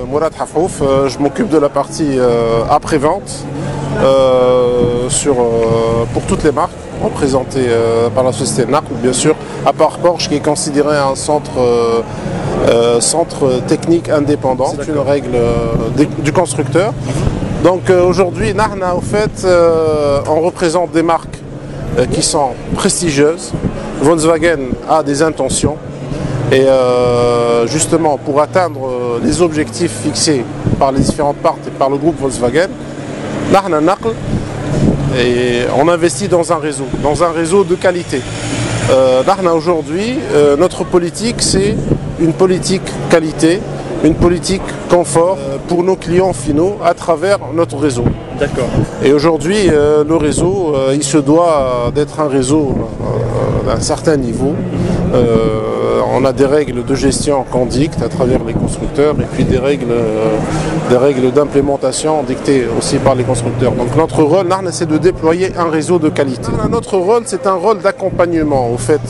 Mourad Hafouf, je m'occupe de la partie après-vente pour toutes les marques représentées par la société Naql, bien sûr, à part Porsche qui est considéré un centre technique indépendant. C'est une règle du constructeur. Donc aujourd'hui, Nahna, au fait, on représente des marques qui sont prestigieuses. Volkswagen a des intentions et justement pour atteindre les objectifs fixés par les différentes parties et par le groupe Volkswagen, Nahna Naql, et on investit dans un réseau de qualité. Nahna aujourd'hui, notre politique c'est une politique qualité, une politique confort pour nos clients finaux à travers notre réseau. D'accord. Et aujourd'hui, le réseau, il se doit d'être un réseau d'un certain niveau. On a des règles de gestion qu'on dicte à travers les constructeurs et puis des règles d'implémentation dictées aussi par les constructeurs. Donc notre rôle, c'est de déployer un réseau de qualité. Notre rôle, c'est un rôle d'accompagnement. Au fait,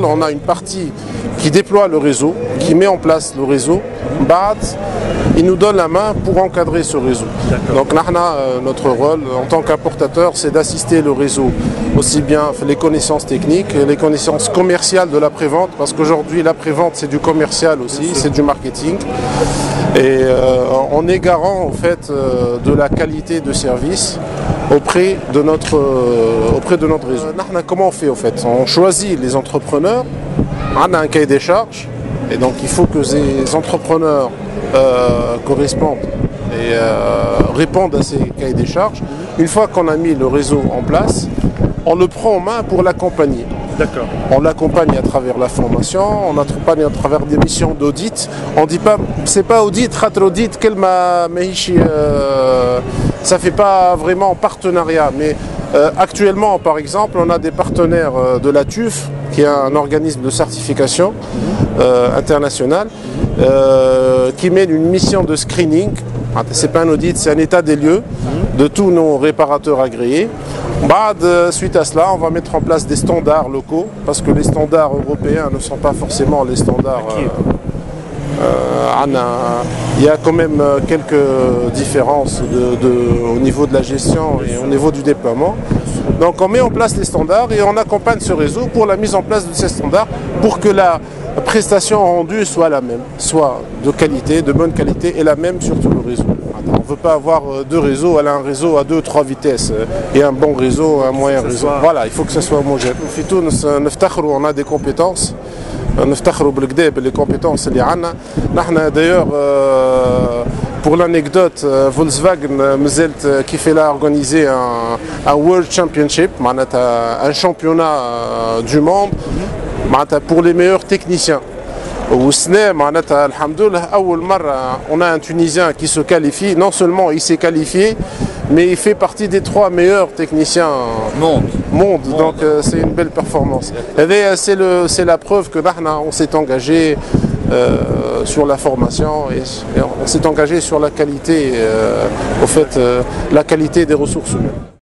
on a une partie qui déploie le réseau, qui met en place le réseau. Il nous donne la main pour encadrer ce réseau. Donc notre rôle en tant qu'importateur, c'est d'assister le réseau, aussi bien les connaissances techniques, les connaissances commerciales de l'après-vente, parce qu'aujourd'hui l'après-vente c'est du commercial aussi, c'est du marketing. Et on est garant en fait de la qualité de service auprès de notre réseau. Comment on fait en fait? On choisit les entrepreneurs, on a un cahier des charges, et donc il faut que ces entrepreneurs correspondent et répondent à ces cahiers des charges. Une fois qu'on a mis le réseau en place, on le prend en main pour l'accompagner. D'accord. On l'accompagne à travers la formation, on l'accompagne à travers des missions d'audit. On dit pas, c'est pas audit, audit, ça fait pas vraiment partenariat. Mais actuellement, par exemple, on a des partenaires de la TÜV, qui est un organisme de certification international, qui mène une mission de screening. C'est pas un audit, c'est un état des lieux de tous nos réparateurs agréés. Suite à cela, on va mettre en place des standards locaux, parce que les standards européens ne sont pas forcément les standards. Il y a quand même quelques différences au niveau de la gestion et au niveau du déploiement. Donc on met en place les standards et on accompagne ce réseau pour la mise en place de ces standards pour que la prestation rendue soit la même, soit de qualité, de bonne qualité et la même sur tout le réseau. On ne veut pas avoir deux réseaux, elle a un réseau à 2-3 vitesses et un bon réseau, un moyen réseau. Voilà, il faut que ce soit homogène. On a des compétences. Les compétences d'ailleurs pour l'anecdote, Volkswagen qui fait là organiser un World Championship, un championnat du monde pour les meilleurs techniciens. On a un Tunisien qui se qualifie, non seulement il s'est qualifié, mais il fait partie des 3 meilleurs techniciens monde. Donc c'est une belle performance. C'est la preuve que on s'est engagé sur la formation et on s'est engagé sur la qualité, la qualité des ressources humaines.